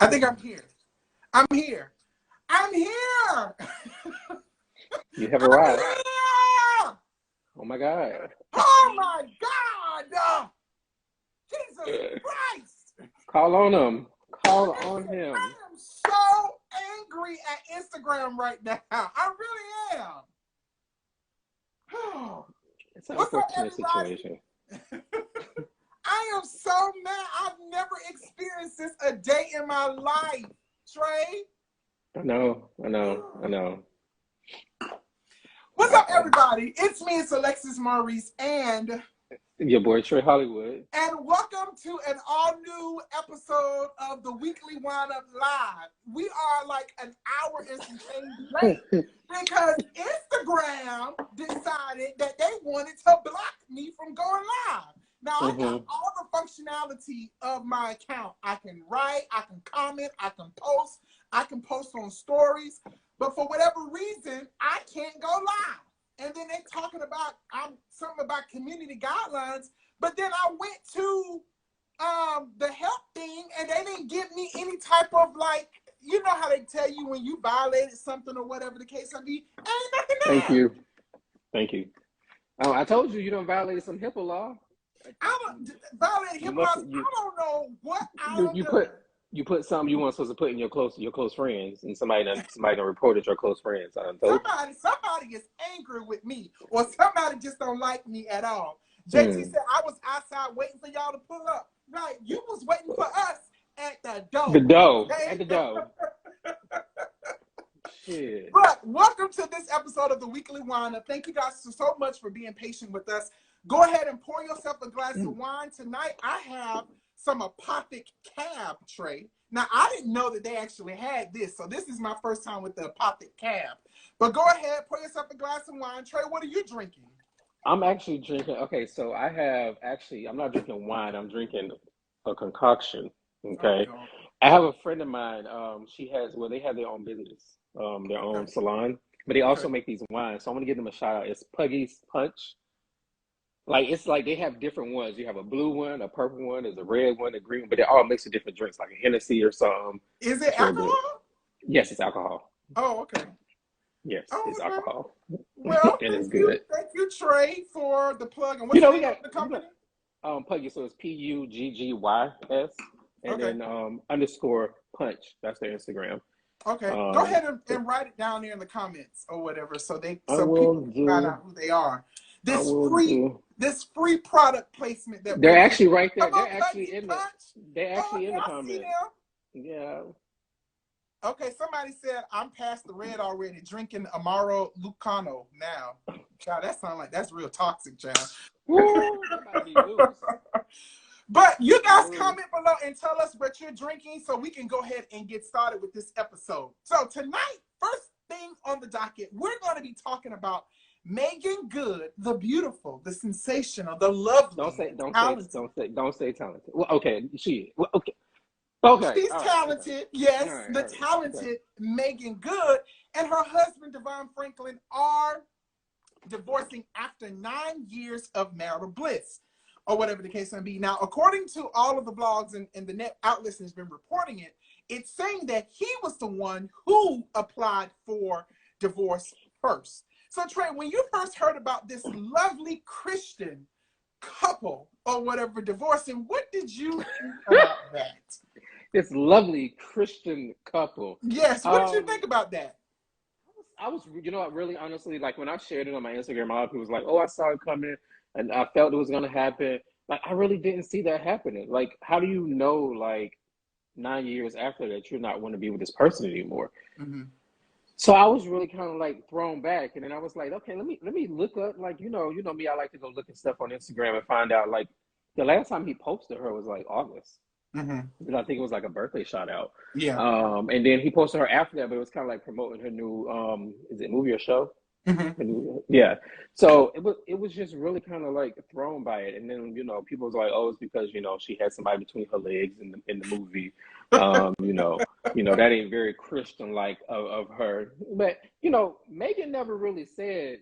I think I'm here. I'm here. I'm here. You have arrived. Here. Oh my God. Oh my God. Jesus Christ. Call on him. Call on him. I am so angry at Instagram right now. I really am. It's an What's up, unfortunate everybody? situation. I am so mad. I've never experienced this a day in my life, Trey. I know. What's up, everybody? It's me, it's AlexisMaurice and your boy Trei Hollywood. And welcome to an all-new episode of the Weekly Wind-Up Live. We are like an hour and some change late because Instagram decided that they wanted to block me from going live. Now, I got all the functionality of my account. I can write, I can comment, I can post on stories, but for whatever reason, I can't go live. And then they talking about something about community guidelines, but then I went to the help thing and they didn't give me any type of, like, you know how they tell you when you violated something or whatever the case may be. Ain't nothing there. Thank you. Oh, I told you don't violate some HIPAA law. I don't violate HIPAA laws. I don't know what You put something you weren't supposed to put in your close friends, and somebody done reported your close friends. Somebody is angry with me, or somebody just don't like me at all. JT said I was outside waiting for y'all to pull up. Right, you was waiting for us at the door. At the door. Shit. But welcome to this episode of the Weekly Wind-Up. Thank you guys so much for being patient with us. Go ahead and pour yourself a glass of wine tonight. I have some Ep.8 cab, Trey. Now, I didn't know that they actually had this, so this is my first time with the Ep.8 cab. But go ahead, pour yourself a glass of wine. Trey, what are you drinking? I'm actually drinking, so I'm not drinking wine. I'm drinking a concoction, okay? Oh, I have a friend of mine, they have their own business, their own salon, but they also make these wines, so I'm going to give them a shout out. It's Puggies Punch. It's like they have different ones. You have a blue one, a purple one, there's a red one, a green one, but they all mix of different drinks, like a Hennessy or something. Is it alcohol? Yes, it's alcohol. Oh, okay. Yes, it's alcohol. Well, and it's good. Thank you, Trey, for the plug. And what's the name of the company? Puggy, so it's Puggys, and then _ punch. That's their Instagram. Okay, go ahead and write it down there in the comments or whatever, so people can find out who they are. This free product placement that they're actually right there. They're actually in the comments. Yeah. Okay, somebody said I'm past the red already, drinking Amaro Lucano now. Child, that sounds like that's real toxic, child. But you guys comment below and tell us what you're drinking so we can go ahead and get started with this episode. So tonight, first thing on the docket, we're going to be talking about Meagan Good, the beautiful, the sensational, the lovely. Don't say talented. Well, okay, she. Well, okay. She's talented, yes. The talented Meagan Good and her husband Devon Franklin are divorcing after 9 years of marital bliss, or whatever the case may be. Now, according to all of the blogs and the net outlets that's been reporting it, it's saying that he was the one who applied for divorce first. So, Trey, when you first heard about this lovely Christian couple or whatever divorcing, what did you think about that? This lovely Christian couple. Yes, what did you think about that? I was, really honestly, like when I shared it on my Instagram, a lot of people was like, oh, I saw it coming and I felt it was going to happen. Like, I really didn't see that happening. Like, how do you know, like, 9 years after that you're not want to be with this person anymore? Mm-hmm. So I was really kind of like thrown back, and then I was like, okay, let me look up, like, you know me, I like to go look at stuff on Instagram and find out, like, the last time he posted her was like August. Mm-hmm. I think it was like a birthday shout out. Yeah. And then he posted her after that, but it was kind of like promoting her new is it movie or show? Mm-hmm. Yeah. So it was just really kind of like thrown by it, and then people was like, oh, it's because she had somebody between her legs in the movie. That ain't very Christian like of her. But Meagan never really said.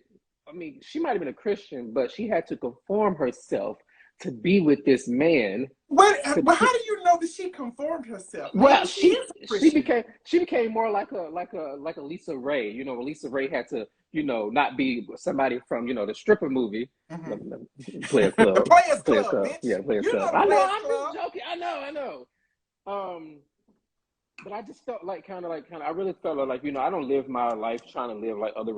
I mean, she might have been a Christian, but she had to conform herself to be with this man. But how do you know that that she conformed herself. Well, Maybe she is a Christian. she became more like a Lisa Ray. You know, Lisa Ray had to, you know, not be somebody from, you know, the stripper movie. Players Club. The Players Players Club, Club. bitch. Yeah, Players You Club. know the I know, Players I'm Club. just joking. I know. But I just felt like kind of, I really felt like, you know, I don't live my life trying to live like other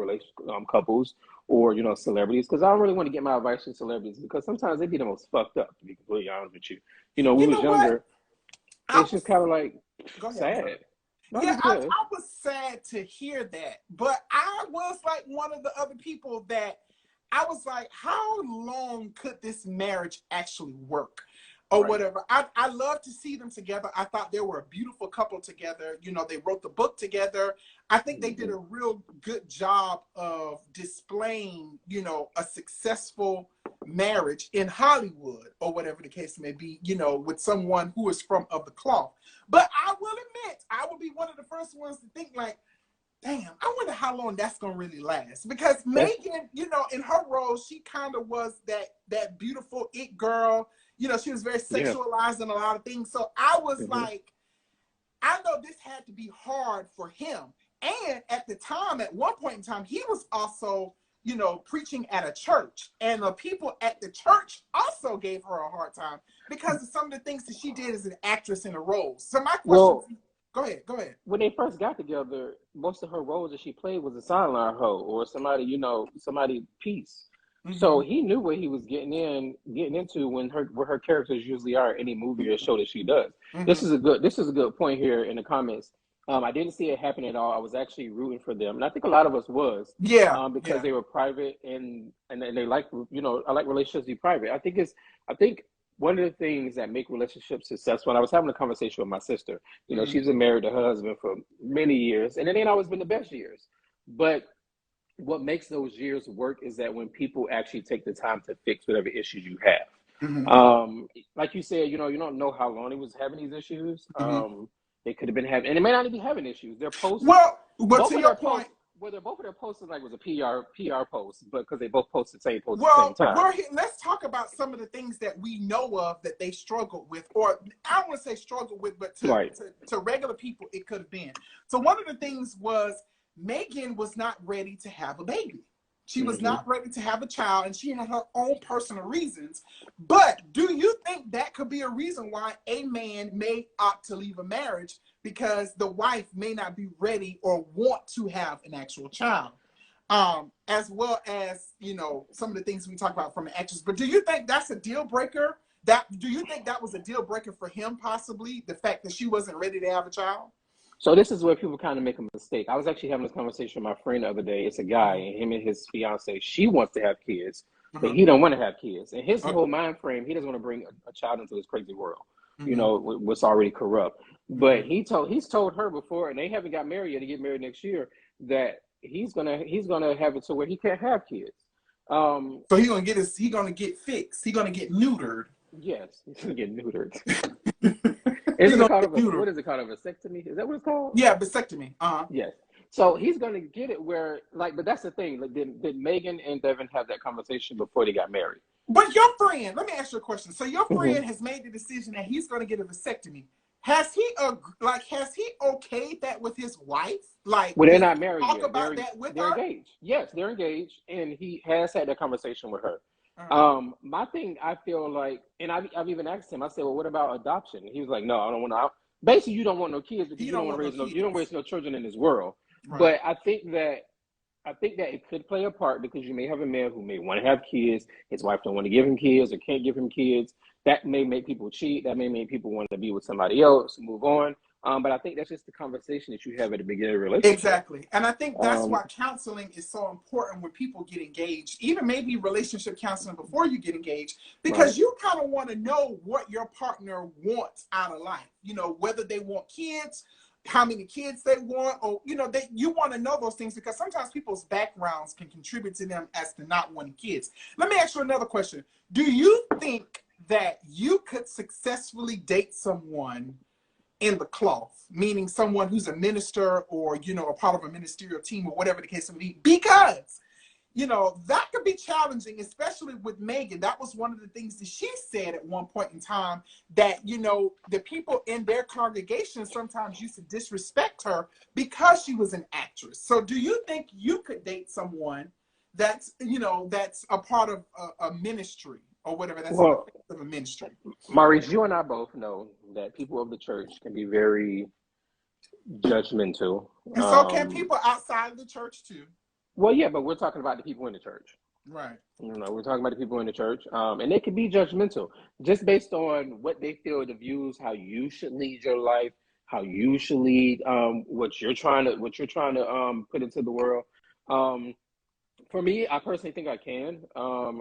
couples or, you know, celebrities, because I don't really want to get my advice from celebrities, because sometimes they be the most fucked up, to be completely honest with you. You know, we was younger. It's just kind of like sad. No, yeah, I was sad to hear that, but I was like one of the other people that I was like, how long could this marriage actually work? Or whatever. I love to see them together. I thought they were a beautiful couple together. You know, they wrote the book together. I think they did a real good job of displaying, you know, a successful marriage in Hollywood, or whatever the case may be, you know, with someone who is from of the cloth. But I will admit, I will be one of the first ones to think like, damn, I wonder how long that's gonna really last. Because Meagan, you know, in her role, she kind of was that beautiful it girl. You know, she was very sexualized in a lot of things. So I was like, I know this had to be hard for him. And at the time, at one point in time, he was also, you know, preaching at a church. And the people at the church also gave her a hard time because of some of the things that she did as an actress in a role. So my question, go ahead. When they first got together, most of her roles that she played was a sideline hoe or somebody, you know, somebody piece. So he knew what he was getting into when where her characters usually are in any movie or show that she does. This is a good point here in the comments. I didn't see it happen at all. I was actually rooting for them, and I think a lot of us was. Because they were private and they like, you know, I like relationships to be private. I think one of the things that make relationships successful, and I was having a conversation with my sister. You know, she's been married to her husband for many years, and it ain't always been the best years, but what makes those years work is that when people actually take the time to fix whatever issues you have. Like you said, you know, you don't know how long he was having these issues. They could have been having, and they may not even be having issues. They're posts. Well, but to your point, whether both of their posts like was a PR post, but because they both posted the same post at the same time. Let's talk about some of the things that we know of that they struggled with, or I don't want to say struggled with, but to regular people, it could have been. So one of the things was Meagan was not ready to have a baby. She was not ready to have a child, and she had her own personal reasons. But do you think that could be a reason why a man may opt to leave a marriage, because the wife may not be ready or want to have an actual child? As well as, you know, some of the things we talk about from an actress. But do you think that's a deal breaker? Do you think that was a deal breaker for him, possibly, the fact that she wasn't ready to have a child? So this is where people kind of make a mistake. I was actually having this conversation with my friend the other day. It's a guy, and him and his fiance, she wants to have kids, but he don't want to have kids. And his whole mind frame, he doesn't want to bring a child into this crazy world, you know, what's already corrupt. But he's told her before, and they haven't got married yet, to get married next year, that he's gonna have it to where he can't have kids. So he's gonna get fixed. He's gonna get neutered. Yes, he's gonna get neutered. What is it called? A vasectomy? Is that what it's called? Yeah, vasectomy. Yes. So he's going to get it where, like, but that's the thing. Like, did Meagan and Devon have that conversation before they got married? But your friend, let me ask you a question. So your friend has made the decision that he's going to get a vasectomy. Has he okayed that with his wife? Like, well, they're not married yet. About that with they're her? Engaged. Yes, they're engaged, and he has had that conversation with her. My thing, I feel like, and I've even asked him. I said, "Well, what about adoption?" And he was like, "No, I don't want to." Basically, you don't want no kids because you don't want to raise no children in this world. Right. But I think that it could play a part, because you may have a man who may want to have kids. His wife don't want to give him kids or can't give him kids. That may make people cheat. That may make people want to be with somebody else, move on. But I think that's just the conversation that you have at the beginning of a relationship. Exactly. And I think that's why counseling is so important when people get engaged, even maybe relationship counseling before you get engaged, because you kind of want to know what your partner wants out of life. You know, whether they want kids, how many kids they want, or, you know, you want to know those things, because sometimes people's backgrounds can contribute to them as to not wanting kids. Let me ask you another question. Do you think that you could successfully date someone in the cloth, meaning someone who's a minister or, you know, a part of a ministerial team or whatever the case may be? Because you know, that could be challenging, especially with Meagan. That was one of the things that she said at one point in time, that, you know, the people in their congregation sometimes used to disrespect her because she was an actress. So do you think you could date someone that's, you know, that's a part of a ministry or whatever, that's Well, a ministry? Maurice, you and I both know that people of the church can be very judgmental. And so can people outside of the church too. Well, yeah, but we're talking about the people in the church. Right. You know, we're talking about the people in the church, and they can be judgmental just based on what they feel, the views, how you should lead your life, how you should lead what you're trying to put into the world. For me, I personally think I can.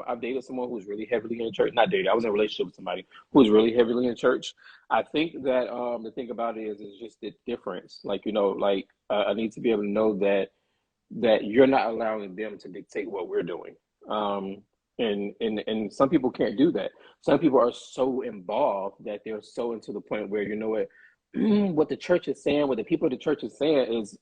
I've dated someone who's really heavily in church. Not dated. I was in a relationship with somebody who's really heavily in church. I think that the thing about it is just the difference. Like, you know, like I need to be able to know that you're not allowing them to dictate what we're doing. And some people can't do that. Some people are so involved that they're so into the point where, you know what the church is saying, what the people of the church is saying is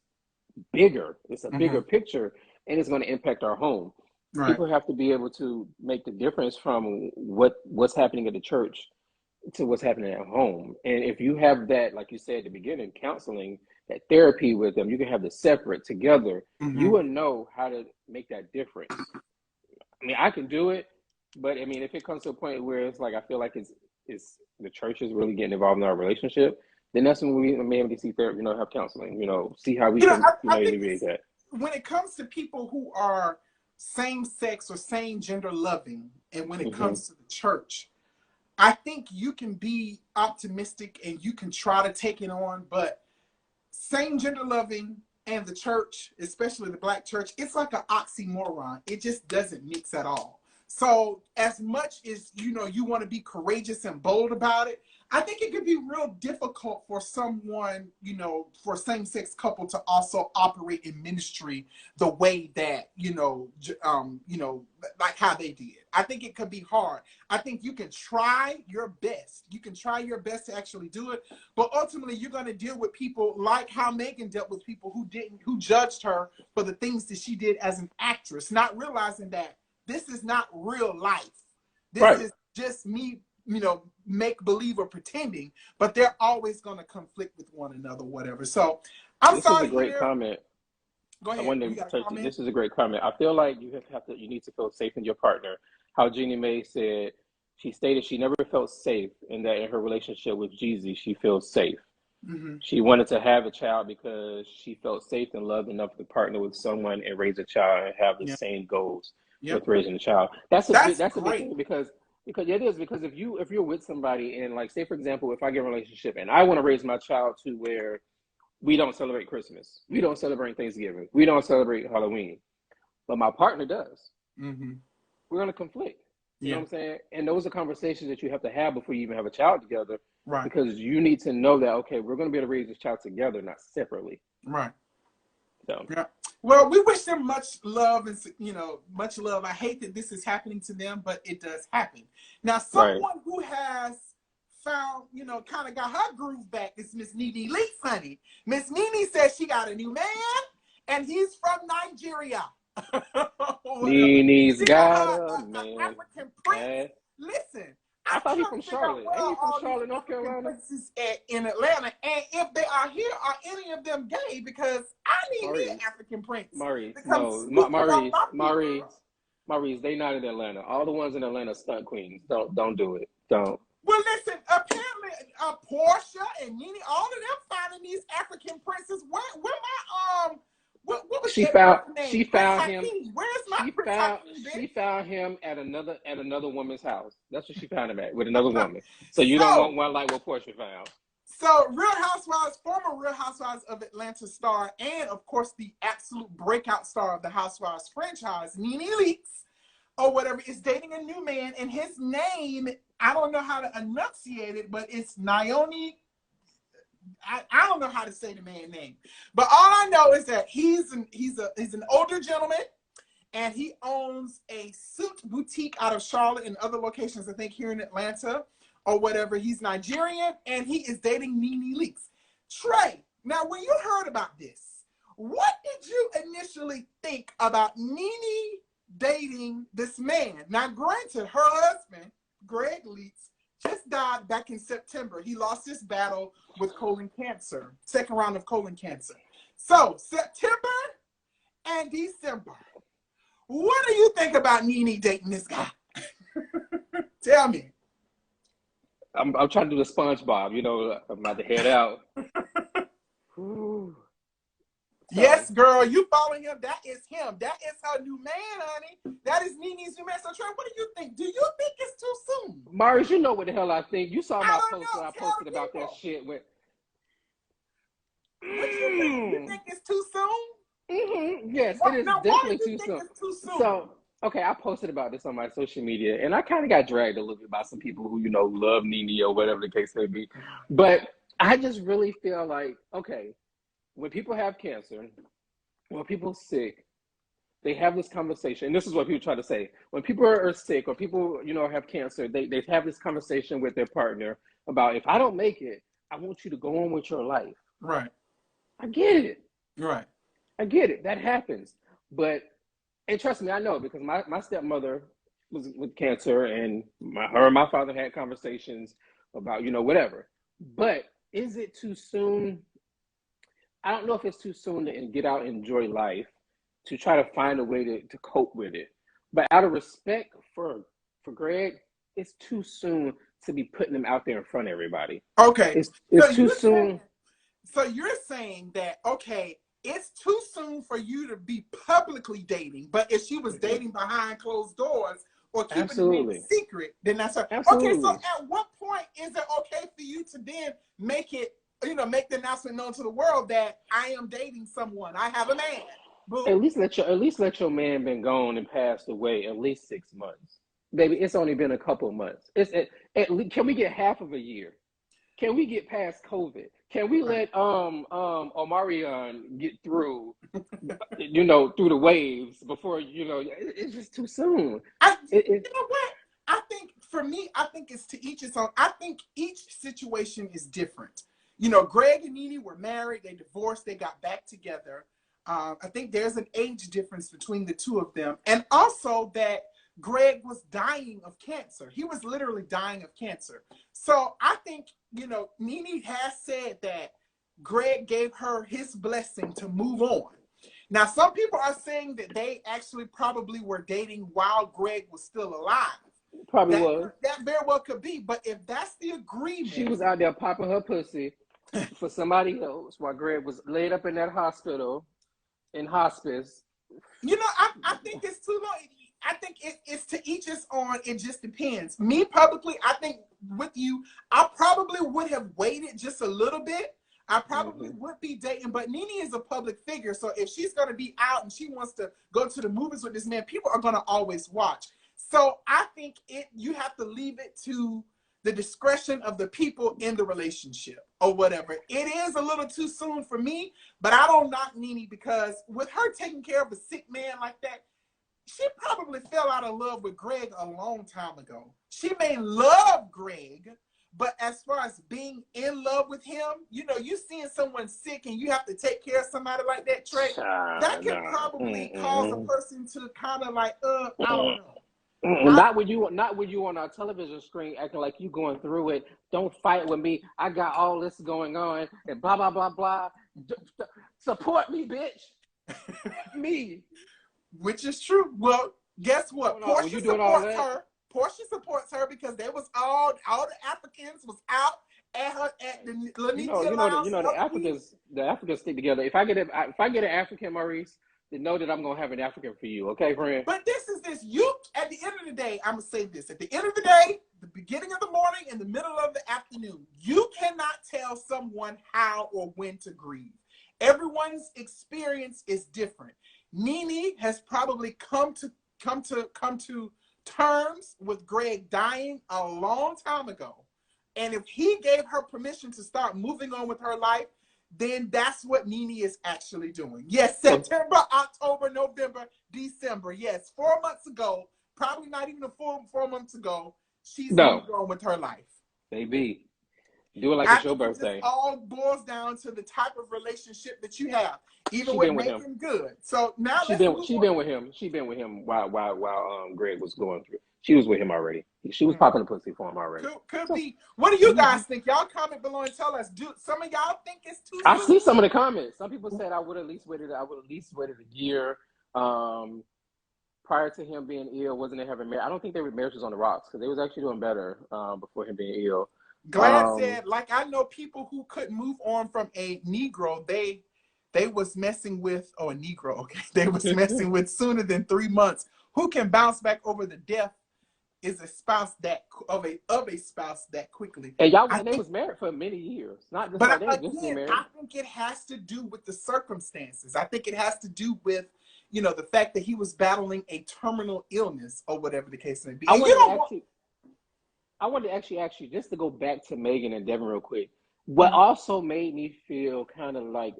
bigger. It's a bigger picture, and it's going to impact our home. Right. People have to be able to make the difference from what's happening at the church to what's happening at home. And if you have that, like you said at the beginning, counseling, that therapy with them, you can have the separate together. You will know how to make that difference. I mean, I can do it, but I mean, if it comes to a point where it's like I feel like it's the church is really getting involved in our relationship, then that's when we may able to see therapy, you know, have counseling, you know, see how we can alleviate that. When it comes to people who are same sex or same gender loving, and when it comes to the church, I think you can be optimistic and you can try to take it on, but same gender loving and the church, especially the Black church, it's like an oxymoron. It just doesn't mix at all. So as much as, you know, you want to be courageous and bold about it, I think it could be real difficult for someone, you know, for a same-sex couple to also operate in ministry the way that, you know, like how they did. I think it could be hard. I think you can try your best. You can try your best to actually do it, but ultimately you're going to deal with people like how Meagan dealt with people who judged her for the things that she did as an actress, not realizing that this is not real life. This is just me, you know, make believe or pretending, but they're always going to conflict with one another, whatever. So I'm sorry. This is a great comment. Go ahead. I wanted to touch you. This is a great comment. I feel like you need to feel safe in your partner. How Jeannie Mae said, she stated she never felt safe, and that in her relationship with Jeezy, she feels safe. She wanted to have a child because she felt safe and loved enough to partner with someone and raise a child and have the same goals with raising a child. That's a big thing because it is, because if you're with somebody and, like, say for example, if I get in a relationship and I want to raise my child to where we don't celebrate Christmas, we don't celebrate Thanksgiving, we don't celebrate Halloween, but my partner does, we're going to conflict. You know what I'm saying? And those are conversations that you have to have before you even have a child together, because you need to know that, okay, we're going to be able to raise this child together, not separately. Right. So. Yeah. Well, we wish them much love and, you know, much love. I hate that this is happening to them, but it does happen. Now, someone who has found, you know, kind of got her groove back is Miss NeNe Leakes, honey. Miss NeNe says she got a new man, and he's from Nigeria. NeNe's got a man. African prince. Listen. I thought he from Charlotte. Ain't he from Charlotte, North Carolina? In Atlanta, and if they are here, are any of them gay? Because I need me an African prince. Maurice, they not in Atlanta. All the ones in Atlanta stunt queens. Don't do it. Don't. Well, listen. Apparently, Portia and NeNe, all of them finding these African princes. Where my What was she found him. Where's my Prince Hakeem? She found him at another woman's house. That's what she found him at, with another woman. So you don't want one like what Portia found. So former Real Housewives of Atlanta star, and of course the absolute breakout star of the Housewives franchise, NeNe Leakes, or whatever, is dating a new man, and his name, I don't know how to enunciate it, but it's Nyonisela. I don't know how to say the man's name, but all I know is that he's an older gentleman, and he owns a suit boutique out of Charlotte and other locations, I think here in Atlanta or whatever. He's Nigerian, and he is dating NeNe Leakes. Trey, now when you heard about this, what did you initially think about NeNe dating this man. Now, granted, her husband, Greg Leitz, just died back in September. He lost his battle with colon cancer, second round of colon cancer. So, September and December. What do you think about NeNe dating this guy? Tell me. I'm trying to do the SpongeBob. You know, I'm about to head out. Yes, girl, you following him. That is him. That is her new man, honey. That is NeNe's new man. So, Trey, what do you think? Do you think it's too soon? Maurice, you know what the hell I think. You saw my post know. when I posted about that shit. What do you think? You think it's too soon? Yes, it is definitely too soon. So, okay, I posted about this on my social media, and I kind of got dragged a little bit by some people who, you know, love NeNe or whatever the case may be. But I just really feel like, okay, when people have cancer, when people are sick, they have this conversation. And this is what people try to say. When people are sick or people, you know, have cancer, they have this conversation with their partner about, if I don't make it, I want you to go on with your life. Right. I get it. Right. I get it. That happens. But, and trust me, I know, because my stepmother was with cancer, and her and my father had conversations about, you know, whatever. But is it too soon? I don't know if it's too soon to get out and enjoy life, to try to find a way to cope with it. But out of respect for Greg, it's too soon to be putting him out there in front of everybody. Okay. It's too soon. So you're saying that, okay, it's too soon for you to be publicly dating, but if she was dating behind closed doors or keeping it secret, then that's her. Absolutely. Okay, so at what point is it okay for you to then make it, you know, make the announcement known to the world that I am dating someone, I have a man? Boom. At least let your man been gone and passed away at least 6 months. Baby, it's only been a couple months. It's at least, can we get half of a year? Can we get past COVID? Can we let Omarion get through, you know, through the waves before, you know, it's just too soon. You know what? I think for me, I think it's to each his own. I think each situation is different. You know, Greg and NeNe were married, they divorced, they got back together. I think there's an age difference between the two of them. And also that Greg was dying of cancer. He was literally dying of cancer. So I think, you know, NeNe has said that Greg gave her his blessing to move on. Now, some people are saying that they actually probably were dating while Greg was still alive. Probably was. That very well could be. But if that's the agreement. She was out there popping her pussy for somebody else while Greg was laid up in that hospital, in hospice. You know, I think it's too long. I think it's to each his own. It just depends. Me publicly, I think with you, I probably would have waited just a little bit. I probably would be dating, but NeNe is a public figure. So if she's going to be out and she wants to go to the movies with this man, people are going to always watch. So I think you have to leave it to the discretion of the people in the relationship or whatever. It is a little too soon for me, but I don't knock NeNe because with her taking care of a sick man like that, she probably fell out of love with Greg a long time ago. She may love Greg, but as far as being in love with him, you know, you seeing someone sick and you have to take care of somebody like that, Trey, that can probably cause a person to kind of like, I don't know. Not when you on our television screen acting like you going through it. Don't fight with me. I got all this going on and blah blah blah blah. Support me, bitch. Me. Which is true. Well, guess what? Portia supports her. Portia supports her because they was all the Africans was out at her at the the Africans stick together. If I get an African, Maurice, then know that I'm gonna have an African for you, okay, friend? But you at the end of the day, I'm gonna say this. At the end of the day, the beginning of the morning and the middle of the afternoon, you cannot tell someone how or when to grieve. Everyone's experience is different. NeNe has probably come to terms with Greg dying a long time ago. And if he gave her permission to start moving on with her life, then that's what NeNe is actually doing. Yes, September, October, November, December. Yes, 4 months ago, probably not even a full 4 months ago, she's moved on with her life. Baby, Do it like I it's your think it birthday. just all boils down to the type of relationship that you have, even She with been with Meagan him. Good. So now She been with him. She been with him while Greg was going through. She was with him already. She was popping the pussy for him already. Could be. What do you guys think? Y'all comment below and tell us. Do some of y'all think it's too soon? I see some of the comments. Some people said I would at least waited a year. Prior to him being ill, wasn't they having marriage? I don't think their marriage was on the rocks because they was actually doing better before him being ill. Glad said, like, I know people who couldn't move on from a Negro. They was messing with, a Negro, okay. They was messing with sooner than 3 months. Who can bounce back over the death is a spouse of a spouse that quickly. And they was married for many years. Not just like they again, just married. I think it has to do with the circumstances. I think it has to do with, the fact that he was battling a terminal illness or whatever the case may be. I wanted to actually ask you, just to go back to Meagan and Devon real quick. What also made me feel kind of like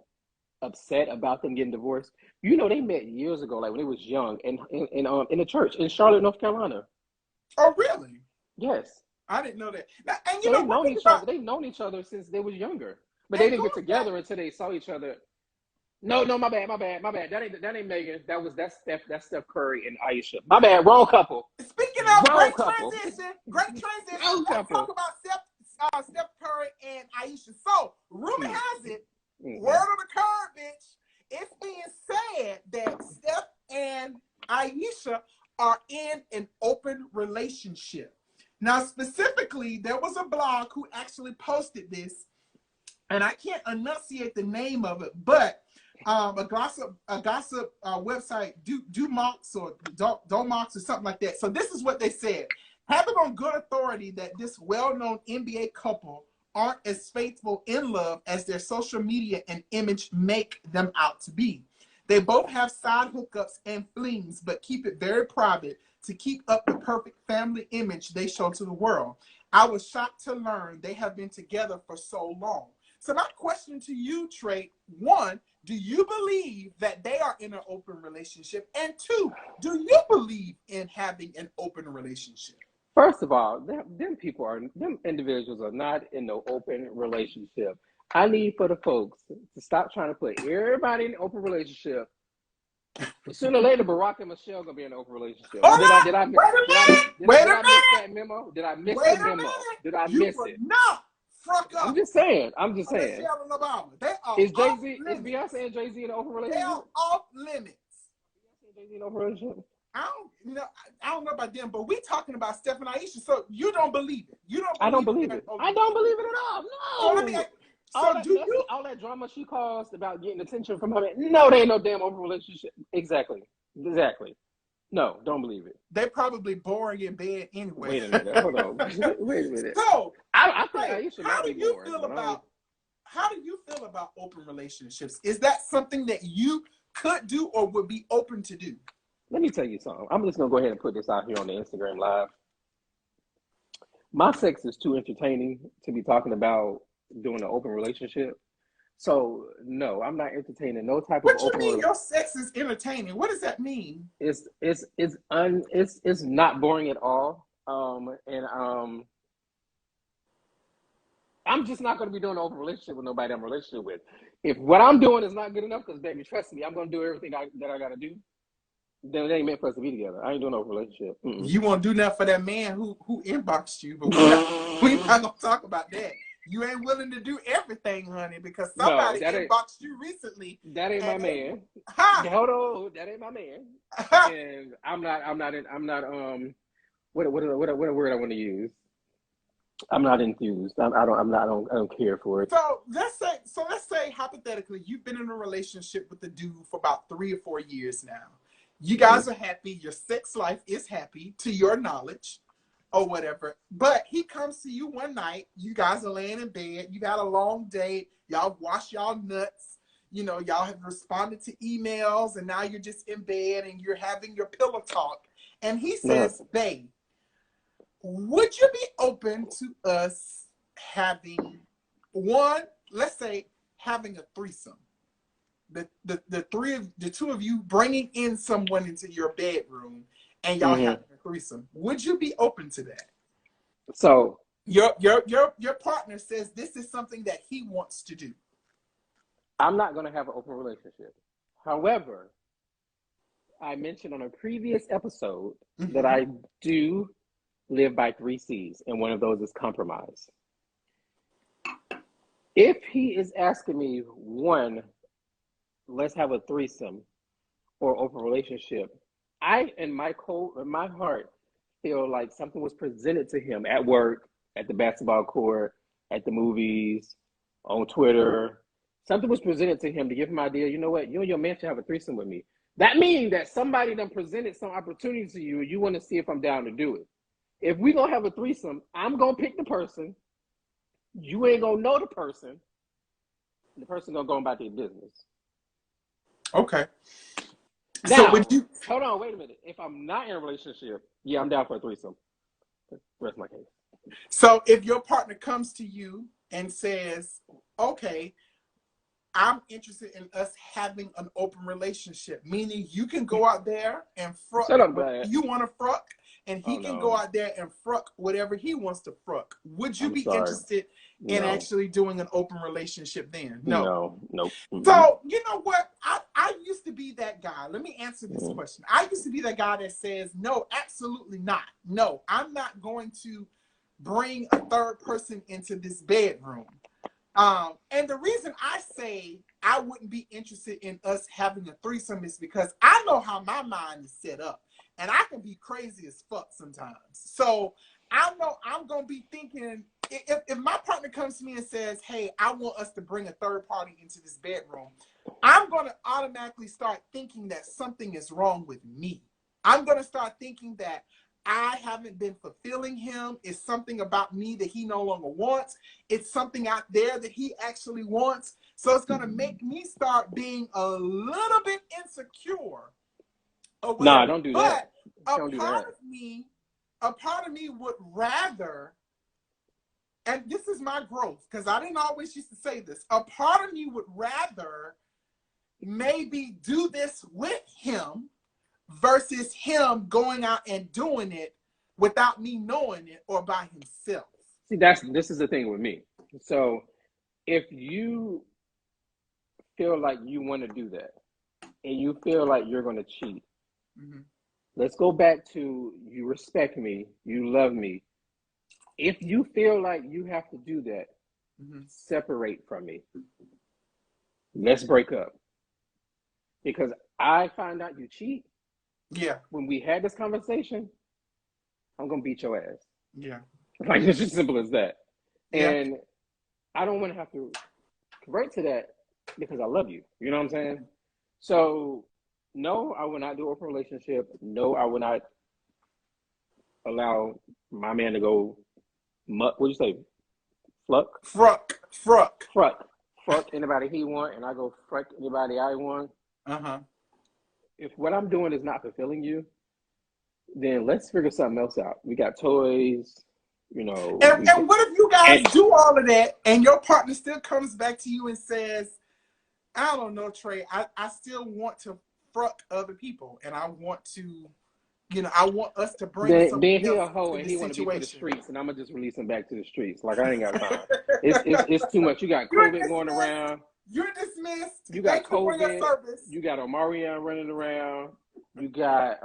upset about them getting divorced, they met years ago, like when they was young, in the church in Charlotte, North Carolina. Oh, really? Yes. I didn't know that. Now, and they've known each other since they was younger, but they didn't get together until they saw each other. No, my bad. That ain't Meagan. That's Steph Curry and Aisha. My bad. Wrong couple. Speaking of great transition. Let's talk about Steph Curry and Aisha. So, rumor has it, word on the curb, bitch. It's being said that Steph and Aisha are in an open relationship. Now, specifically, there was a blog who actually posted this, and I can't enunciate the name of it, but a gossip website, Domox or Domox or something like that. So this is what they said. Have it on good authority that this well-known NBA couple aren't as faithful in love as their social media and image make them out to be. They both have side hookups and flings, but keep it very private to keep up the perfect family image they show to the world. I was shocked to learn they have been together for so long. So my question to you, Trei, one, do you believe that they are in an open relationship? And two, do you believe in having an open relationship? First of all, them individuals are not in no open relationship. I need for the folks to stop trying to put everybody in an open relationship. Sooner or later, Barack and Michelle gonna be in an open relationship. Did I miss that memo? Did I miss the memo? Did I miss it? No. I'm just saying. Michelle and Obama. They are is Beyonce and Jay-Z in an open relationship? They are off limits. Beyonce and Jay-Z in an open relationship? I don't know about them, but we talking about Steph and Aisha, so you don't believe it. I don't believe it. I don't believe it at all. No. So let me ask, all that drama she caused about getting attention from her. No, there ain't no damn open relationship. Exactly. No, don't believe it. They're probably boring in bed anyway. Wait a minute. Hold on. Wait a minute. So I think Aisha how might do be you boring. how do you feel about open relationships? Is that something that you could do or would be open to do? Let me tell you something. I'm just gonna go ahead and put this out here on the Instagram Live. My sex is too entertaining to be talking about doing an open relationship. So no, I'm not entertaining no type of open relationship. What you mean your sex is entertaining? What does that mean? It's not boring at all. I'm just not gonna be doing an open relationship with nobody I'm in a relationship with. If what I'm doing is not good enough, because baby, trust me, I'm gonna do everything that I gotta do. Then it ain't meant for us to be together. I ain't doing no relationship. You won't do nothing for that man who inboxed you, but we not gonna talk about that. You ain't willing to do everything, honey, because somebody inboxed you recently. That ain't my man. Hold on, that ain't my man. And I'm not. What word I want to use? I'm not enthused. I don't care for it. So let's say hypothetically, you've been in a relationship with the dude for about 3 or 4 years now. You guys are happy. Your sex life is happy, to your knowledge, or whatever. But he comes to you one night. You guys are laying in bed. You've had a long day. Y'all washed y'all nuts. Y'all have responded to emails, and now you're just in bed and you're having your pillow talk. And he says, babe, would you be open to us having having a threesome? The two of you bringing in someone into your bedroom and y'all having a threesome. Would you be open to that? So Your partner says this is something that he wants to do. I'm not going to have an open relationship. However, I mentioned on a previous episode that I do live by 3 C's, and one of those is compromise. If he is asking me, one, let's have a threesome or open relationship, I, in my heart, feel like something was presented to him at work, at the basketball court, at the movies, on Twitter. Something was presented to him to give him an idea, you know what, you and your man should have a threesome with me. That means that somebody done presented some opportunity to you, and you want to see if I'm down to do it. If we gonna have a threesome, I'm gonna pick the person. You ain't gonna know the person. The person gonna go about their business. Okay. Now, so would you hold on, wait a minute. If I'm not in a relationship, yeah, I'm down for a threesome. Rest my case. So if your partner comes to you and says, okay, I'm interested in us having an open relationship, meaning you can go out there and fruck whatever you want to fruck, and he can go out there and fruck whatever he wants to fruck. Would you be interested in actually doing an open relationship then? No. Nope. So, you know what? I used to be that guy. Let me answer this question. I used to be that guy that says, no, absolutely not. No, I'm not going to bring a third person into this bedroom. And the reason I say I wouldn't be interested in us having a threesome is because I know how my mind is set up, and I can be crazy as fuck sometimes. So I know I'm going to be thinking, if my partner comes to me and says, hey, I want us to bring a third party into this bedroom, I'm going to automatically start thinking that something is wrong with me. I'm going to start thinking that I haven't been fulfilling him. It's something about me that he no longer wants. It's something out there that he actually wants. So it's going to make me start being a little bit insecure. Nah, don't do that. But a part of me would rather, and this is my growth, because I didn't always used to say this, a part of me would rather maybe do this with him versus him going out and doing it without me knowing it or by himself. See, this is the thing with me. So if you feel like you want to do that and you feel like you're going to cheat, let's go back to you respect me, you love me. If you feel like you have to do that, separate from me. Let's break up. Because I find out you cheat. Yeah. When we had this conversation, I'm going to beat your ass. Yeah. Like, it's as simple as that. Yeah. And I don't want to have to convert to that because I love you. You know what I'm saying? So, no, I will not do an open relationship. No, I will not allow my man to go, what'd you say? Fruck anybody he want, and I go fruck anybody I want. If what I'm doing is not fulfilling you, then let's figure something else out. We got toys, you know. And what if you guys do all of that and your partner still comes back to you and says, I don't know, Trey, I still want to fruck other people, and I want to, you know, I want us to bring something else. Then he a hoe and he want to be to the streets, and I'm gonna just release him back to the streets. Like, I ain't got time. It's too much. You got COVID going around. You're dismissed. You got COVID. You got Omarion running around. You got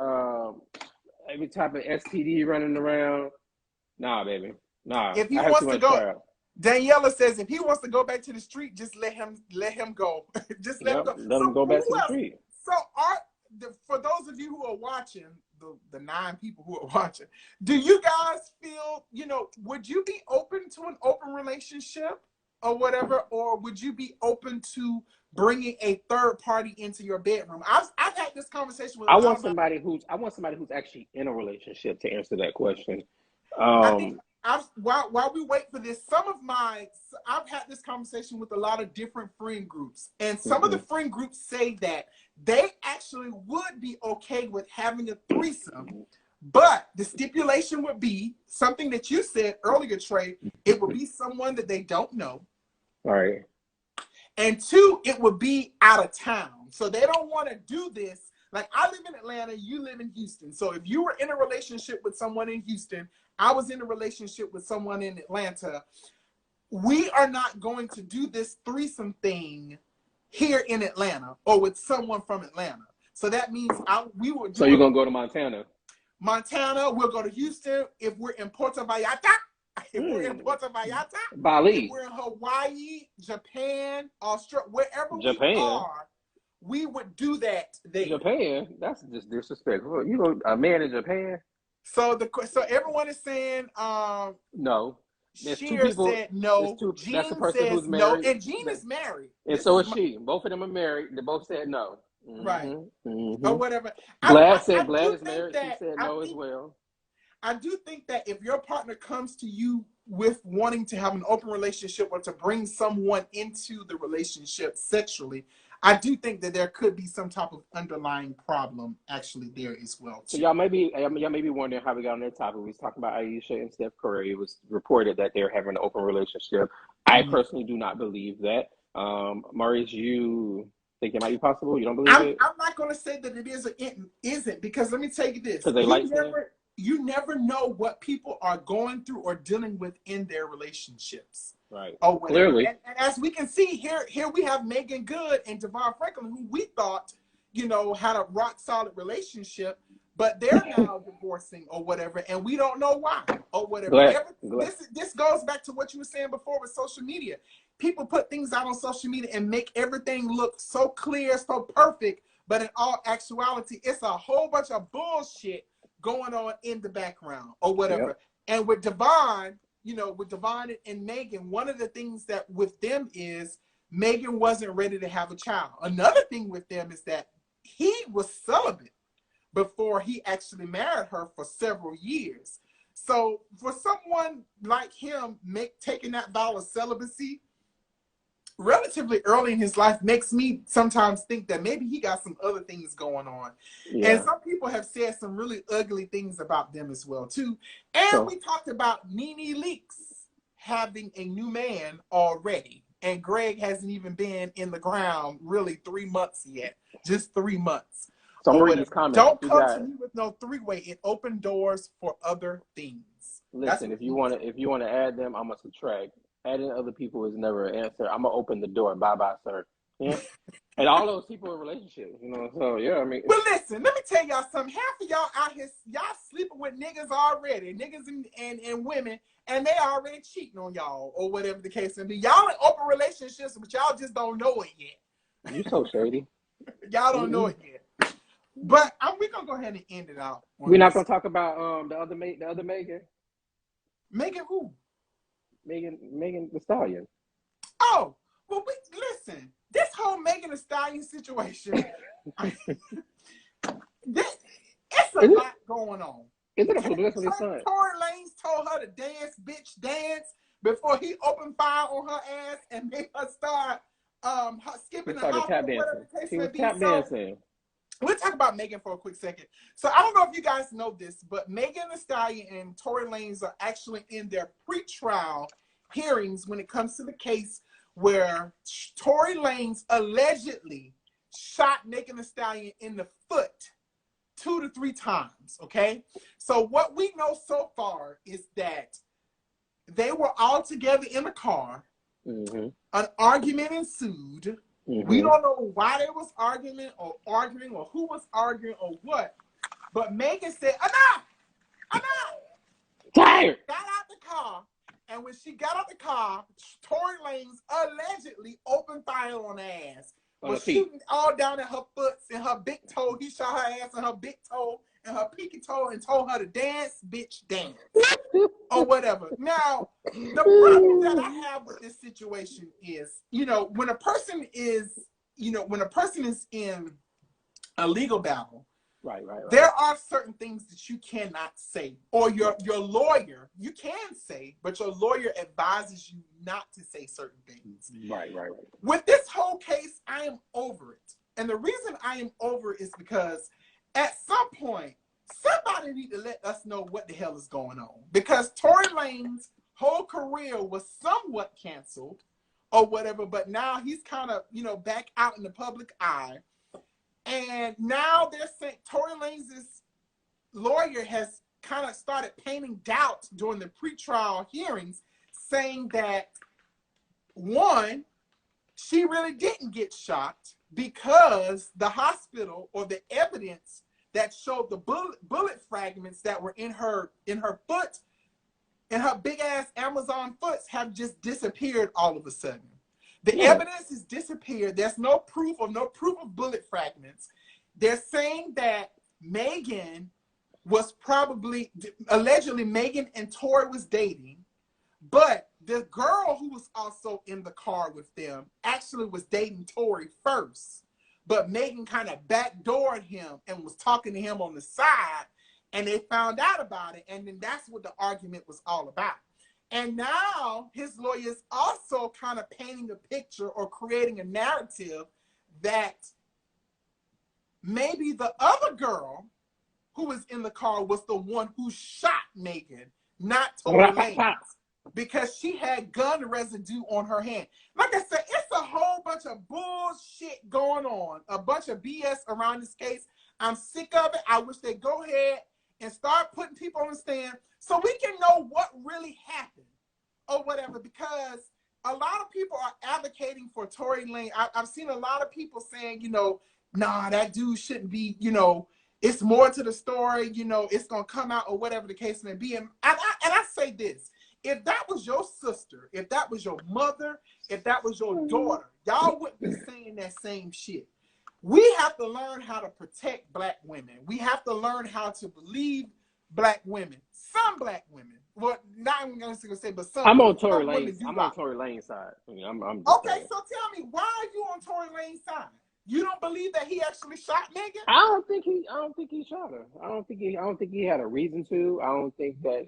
every type of STD running around. Nah, baby. Nah. If he wants to go, Daniela says if he wants to go back to the street, just let him go. Just let him go. Let him go back to the street. So for those of you who are watching, the 9 people who are watching, do you guys feel, you know, would you be open to an open relationship or whatever, or would you be open to bringing a third party into your bedroom? I've had this conversation with. I want somebody who's actually in a relationship to answer that question. I think while we wait for this, I've had this conversation with a lot of different friend groups, and some of the friend groups say that they actually would be okay with having a threesome, but the stipulation would be something that you said earlier, Trey. It would be someone that they don't know. All right. And 2, it would be out of town. So they don't want to do this Like, I live in Atlanta, you live in Houston. So if you were in a relationship with someone in Houston, I was in a relationship with someone in Atlanta, we are not going to do this threesome thing here in Atlanta or with someone from Atlanta. So that means we would do. So you're going to go to Montana? Montana, we'll go to Houston. If we're in Puerto Vallarta, Bali, if we're in Hawaii, Japan, Australia, wherever we are, we would do that there. Japan? That's just disrespectful. You know, a man in Japan? So everyone is saying no. Sheer said no. Jean that's the person says who's married. No, and Jean is married. And so is she. Both of them are married. They both said no. Right. Or whatever. Glad is married. She said no as well. I do think that if your partner comes to you with wanting to have an open relationship or to bring someone into the relationship sexually, I do think that there could be some type of underlying problem actually there as well, too. So y'all may be wondering how we got on that topic. We was talking about Ayesha and Steph Curry. It was reported that they're having an open relationship. I personally do not believe that. Maurice, you think it might be possible? You don't believe it? I'm not going to say that it is or it isn't, because let me tell you this. You never know what people are going through or dealing with in their relationships. Right. Oh, clearly. And as we can see here we have Meagan Good and Devon Franklin, who we thought, had a rock solid relationship, but they're now divorcing or whatever, and we don't know why or whatever. This goes back to what you were saying before with social media. People put things out on social media and make everything look so clear, so perfect, but in all actuality, it's a whole bunch of bullshit going on in the background or whatever. Yep. And with Devon, with Devon and Meagan, one of the things that with them is Meagan wasn't ready to have a child. Another thing with them is that he was celibate before he actually married her for several years. So for someone like him taking that vow of celibacy relatively early in his life makes me sometimes think that maybe he got some other things going on. Yeah. And some people have said some really ugly things about them as well, too. And we talked about NeNe Leakes having a new man already. And Greg hasn't even been in the ground really 3 months yet. Just 3 months. So I'm reading these comments. Don't come to me with no three-way. It opened doors for other things. Listen, if you want to add them, I'm gonna subtract. Adding other people is never an answer. I'm gonna open the door. Bye, sir. Yeah. And all those people in relationships, So yeah, I mean. Well, listen. Let me tell y'all something. Half of y'all out here, y'all sleeping with niggas already, niggas and women, and they already cheating on y'all or whatever the case may be. Y'all in open relationships, but y'all just don't know it yet. You so shady. Y'all don't know it yet. But we're gonna go ahead and end it out. We're not gonna talk about the other Meagan. Meagan who? Meagan the Stallion. Oh, well, listen. This whole Meagan the Stallion situation, it's a lot going on. Is it a publicity stunt? Tory Lanez told her to dance, bitch, dance, before he opened fire on her ass and made her start skipping the hop or whatever the case may be. Tap dancing. We'll talk about Meagan for a quick second. So I don't know if you guys know this, but Meagan Thee Stallion and Tory Lanez are actually in their pre-trial hearings when it comes to the case where Tory Lanez allegedly shot Meagan Thee Stallion in the foot 2 to 3 times, okay? So what we know so far is that they were all together in a car. Mm-hmm. An argument ensued. Mm-hmm. We don't know why they was arguing or who was arguing or what. But Meagan said, enough! Tired! Got out the car. And when she got out the car, Tory Lanez allegedly opened fire on her ass. Was shooting all down at her foot and her big toe. He shot her ass and her big toe and her pinky toe and told her to dance, bitch, dance. Or whatever. Now, the problem that I have with this situation is, when a person is in a legal battle, right. There are certain things that you cannot say, or your lawyer, you can say, but your lawyer advises you not to say certain things. Right. With this whole case, I am over it. And the reason I am over it is because at some point, somebody need to let us know what the hell is going on. Because Tory Lanez's whole career was somewhat canceled or whatever, but now he's kind of, back out in the public eye. And now they're saying Tory Lanez's lawyer has kind of started painting doubt during the pretrial hearings, saying that, one, she really didn't get shot because the hospital or the evidence that showed the bullet fragments that were in her foot, in her big ass Amazon foots, have just disappeared all of a sudden. The evidence has disappeared. There's no proof of bullet fragments. They're saying that Meagan was allegedly Meagan and Tory was dating, but the girl who was also in the car with them actually was dating Tory first. But Meagan kind of backdoored him and was talking to him on the side, and they found out about it, and then that's what the argument was all about. And now his lawyer is also kind of painting a picture or creating a narrative that maybe the other girl who was in the car was the one who shot Meagan, not Tory Lanez, because she had gun residue on her hand. Like I said, it's a whole bunch of bullshit going on, a bunch of BS around this case. I'm sick of it. I wish they'd go ahead and start putting people on the stand so we can know what really happened or whatever, because a lot of people are advocating for Tory Lanez. I've seen a lot of people saying, nah, that dude shouldn't be, it's more to the story, it's going to come out or whatever the case may be. And I say this, if that was your sister, if that was your mother, if that was your daughter, y'all wouldn't be saying that same shit. We have to learn how to protect Black women. We have to learn how to believe Black women. Some Black women. Well, not even going to say, but some. I'm on Tory Lanez. I'm on Tory Lanez's side. I mean, I'm okay, saying. so tell me, why are you on Tory Lanez's side? You don't believe that he actually shot Meagan? I don't think he shot her. I don't think he had a reason to. I don't think that,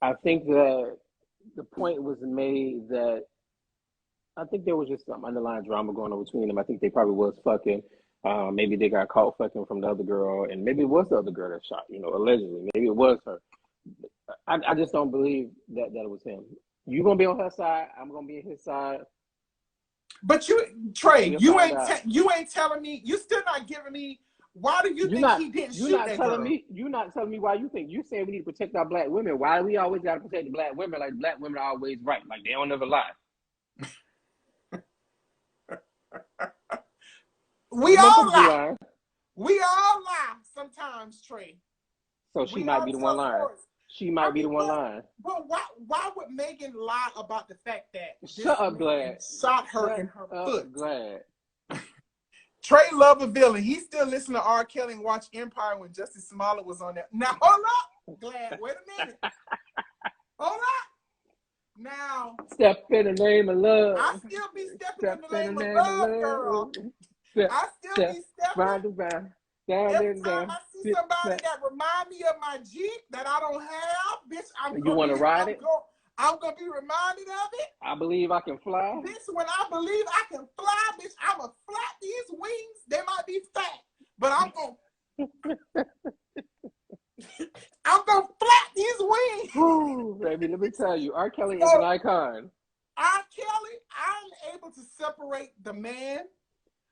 I think that the point was made that I think there was just some underlying drama going on between them. I think they probably was fucking. Maybe they got caught fucking from the other girl, and maybe it was the other girl that shot, allegedly. Maybe it was her. I just don't believe that it was him. You gonna be on her side, I'm gonna be on his side. But Trey, you ain't telling me, you still not giving me, why do you think he didn't shoot that girl? You're not telling me why you think. You saying we need to protect our Black women. Why we always got to protect the Black women? Like Black women are always right. Like they don't ever lie. We all lie. We all lie sometimes, Trey. So she might be the one lying. She might be the one lying. But why would Meagan lie about the fact that Shut up, Glad shot her in her foot? Glad. Trey love a villain. He still listen to R. Kelly and watch Empire when Justice Smollett was on there. Now hold up, Glad. Wait a minute. Hold up. Now step in the name of love. I still be stepping in the name of love, girl. I still be stepping. Round. Every time I see somebody that remind me of my Jeep that I don't have, bitch, you want to ride it? I'm going to be reminded of it. I believe I can fly. Bitch, when I believe I can fly, bitch, I'm going to flap these wings. They might be fat, but I'm going to flap these wings. Ooh, baby, let me tell you, R. Kelly is an icon. R. Kelly, I'm able to separate the man.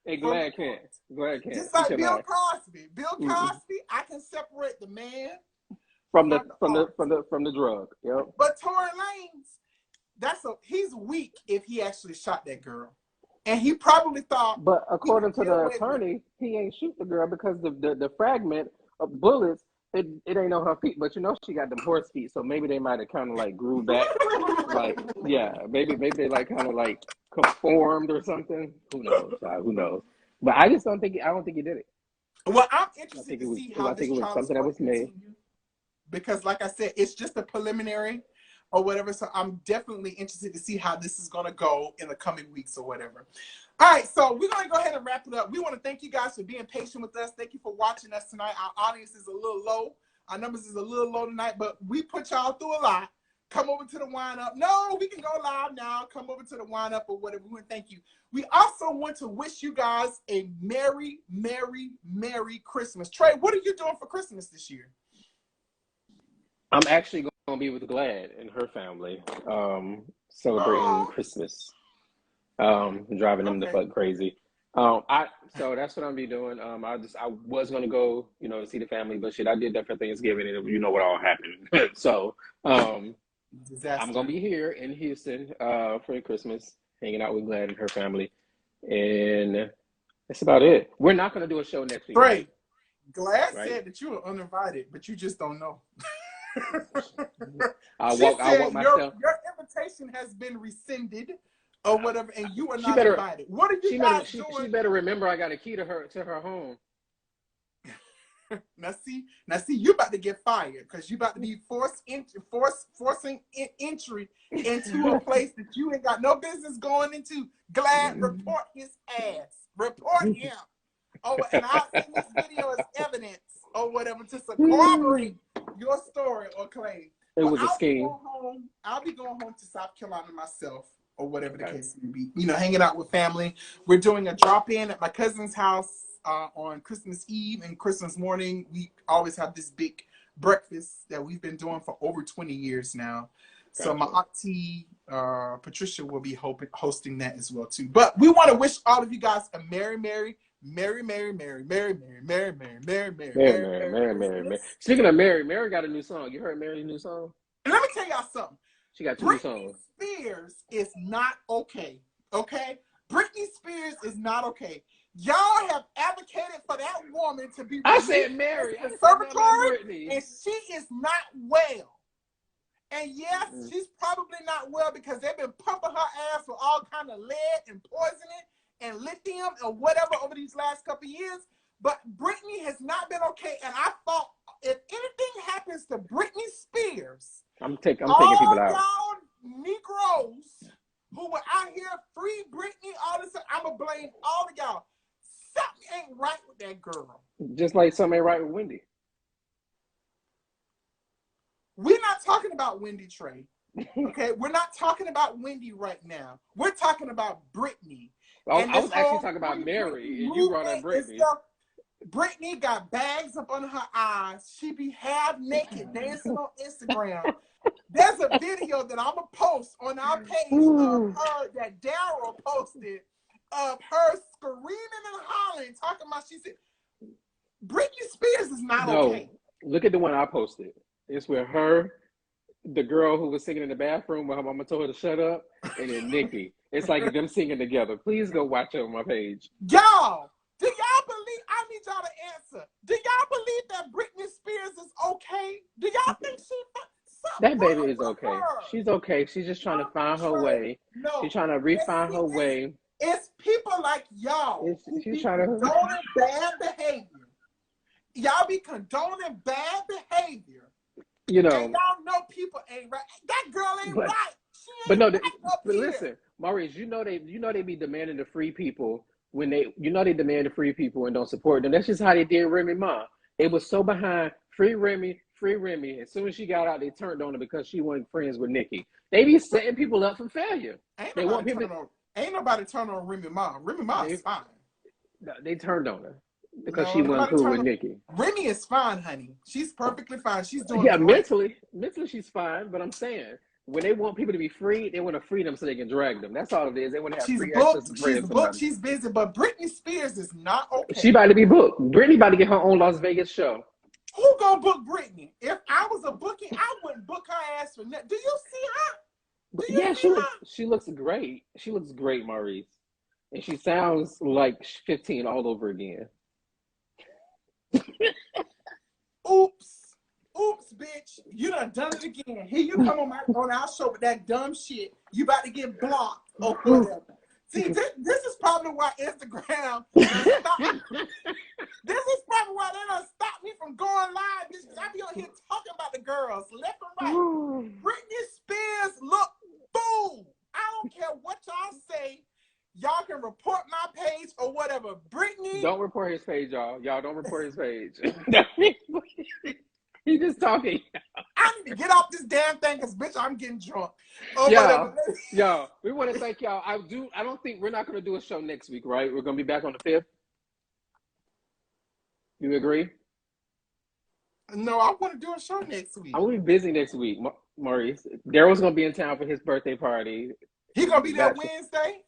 Hey, Glad can't. Just like Bill Cosby. Bill Cosby, I can separate the man from the drug. Yep. But Tory Lanez, he's weak if he actually shot that girl, and he probably thought. But according to the attorney, he ain't shoot the girl because the fragment of bullets. It ain't on her feet, but she got them horse feet, so maybe they might have kind of like grew back, like maybe they like kind of like conformed or something. Who knows? But I don't think he did it. Well, I'm interested to see how this trial something that was made. Because, like I said, it's just a preliminary or whatever. So I'm definitely interested to see how this is going to go in the coming weeks or whatever. All right, so we're going to go ahead and wrap it up. We want to thank you guys for being patient with us. Thank you for watching us tonight. Our audience is a little low. Our numbers is a little low tonight, but we put y'all through a lot. Come over to the wind up. No, we can go live now. Come over to the wind up or whatever. We want to thank you. We also want to wish you guys a Merry, Merry, Merry Christmas. Trey, what are you doing for Christmas this year? I'm actually going to be with Glad and her family, celebrating Christmas. Driving them the fuck crazy. So that's what I'm be doing. I was gonna go, see the family, but shit, I did that for Thanksgiving, and you know what all happened. So, I'm gonna be here in Houston for Christmas, hanging out with Glad and her family, and that's about it. We're not gonna do a show next week. Right? Glad said that you were uninvited, but you just don't know. I'll walk myself. Your invitation has been rescinded, or whatever, and you are not invited. What are you guys doing? She better remember I got a key to her home. Now see, you about to get fired because you about to be forcing entry into a place that you ain't got no business going into. Glad, report his ass. Report him. Oh, and I'll send this video as evidence or whatever to corroborate your story or claim. It was a scheme. I'll be going home to South Carolina myself, or whatever the case may be. Hanging out with family. We're doing a drop-in at my cousin's house on Christmas Eve and Christmas morning. We always have this big breakfast that we've been doing for over 20 years now. Gotcha. So my auntie Patricia will be hosting that as well too. But we want to wish all of you guys a merry. Speaking of Mary got a new song. You heard Mary's new song? And let me tell y'all something. She got two new songs. Britney Spears is not okay. Okay? Britney Spears is not okay. Y'all have advocated for that woman to be I said Mary. Conservatory, and she is not well. And yes, she's probably not well because they've been pumping her ass with all kind of lead and poisoning and lithium and whatever over these last couple of years. But Britney has not been okay. And I thought if anything happens to Britney Spears, I'm taking people out. Y'all Negroes who were out here free Britney, all this stuff, I'm going to blame all of y'all. Something ain't right with that girl. Just like something ain't right with Wendy. We're not talking about Wendy, Trey. Okay? We're not talking about Wendy right now. We're talking about Britney. I was actually talking about Mary, and you brought up Britney. Britney got bags up under her eyes. She be half naked dancing on Instagram. There's a video that I'm going to post on our page of her that Daryl posted of her screaming and hollering, talking about, she said, Britney Spears is not okay. Look at the one I posted. It's with her, the girl who was singing in the bathroom where her mama told her to shut up, and then Nikki. It's like them singing together. Please go watch it on my page. Y'all, do y'all believe, I need y'all to answer, do y'all believe that Britney Spears is okay? Do y'all think that baby is okay? Her? She's okay. She's just trying to find her way. No, she's trying to refine her way. It's people like y'all she's trying to condoning bad behavior. Y'all be condoning bad behavior. And y'all know people ain't right. That girl ain't right. But listen, Maurice, you know they be demanding the free people when they demand the free people and don't support them. That's just how they did Remy Ma. They was so behind free Remy. As soon as she got out, they turned on her because she wasn't friends with Nikki. They be setting people up for failure. Ain't nobody turn on Remy Ma. Remy Ma is fine. They turned on her because she wasn't cool with Nikki. Remy is fine, honey. She's perfectly fine. She's doing mentally she's fine. But I'm saying when they want people to be free, they want to free them so they can drag them. That's all it is. They want to have free access to She's booked. She's busy. But Britney Spears is not okay. She about to be booked. Britney about to get her own Las Vegas show. Who gonna book Britney? If I was a booking, I wouldn't book her ass for nothing. Do you see her? She looks great. She looks great, Maurice. And she sounds like 15 all over again. Oops, bitch. You done it again. Here you come on our show with that dumb shit. You about to get blocked or whatever. See, this is probably why Instagram this is probably why they don't stop me from going live. Bitch, I be on here talking about the girls left and right. Britney Spears look fool. I don't care what y'all say. Y'all can report my page or whatever. Britney. Don't report his page, y'all. Y'all don't report his page. He's just talking. I need to get off this damn thing because, bitch, I'm getting drunk. Yo, we want to thank y'all. I don't think we're not going to do a show next week, right? We're going to be back on the 5th. You agree? No, I want to do a show next week. I'm going to be busy next week, Maurice. Daryl's going to be in town for his birthday party. He going to be there Wednesday?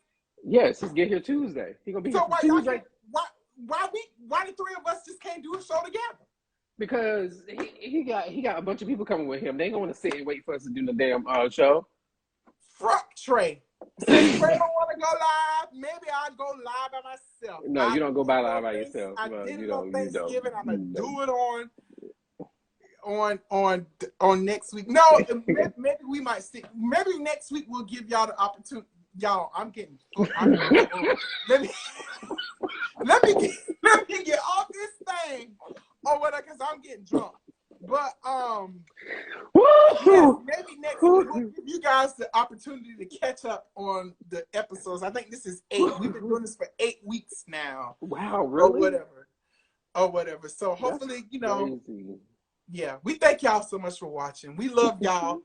Yes, he's get here Tuesday. He gonna be So here why Tuesday. why the three of us just can't do a show together? Because he got a bunch of people coming with him. They ain't gonna want to sit and wait for us to do the damn show. Fuck Trei. Since Trei don't want to go live, maybe I'll go live by myself. No, you don't go live by yourself. I No, did you it on don't. Thanksgiving. I'm gonna You do don't. it on next week. No, maybe we might see. Maybe next week we'll give y'all the opportunity. Y'all, let me get off this thing or whatever, because I'm getting drunk. But yes, maybe next week we'll give you guys the opportunity to catch up on the episodes. I think this is 8. We've been doing this for 8 weeks now. Wow, really? Or whatever. So hopefully, crazy. Yeah, we thank y'all so much for watching. We love y'all.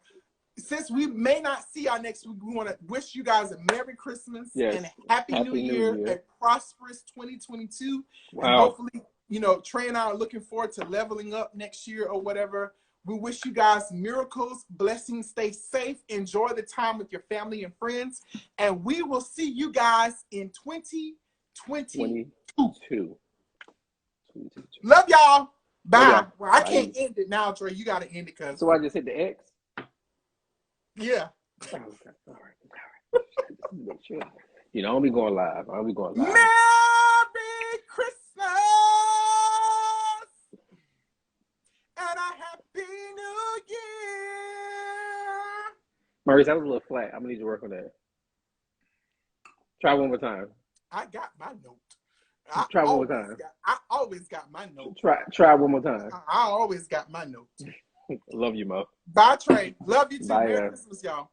Since we may not see y'all next week, we want to wish you guys a Merry Christmas and a Happy New Year, a prosperous 2022. Wow. And hopefully, Trei and I are looking forward to leveling up next year or whatever. We wish you guys miracles, blessings, stay safe, enjoy the time with your family and friends, and we will see you guys in 2022. Love y'all. Bye. Well, I can't end it now, Trei. You got to end it, cuz. So I just hit the X? Yeah. Oh, okay. All right. Make sure. I'll be going live. Merry Christmas and a Happy New Year. Maurice, that was a little flat. I'm going to need you to work on that. Try one more time. I got my note. Try one more time. I always got my note. Try one more time. I always got my note. Love you, Mo. Bye, Trei. Love you too. Bye, Merry Christmas, y'all.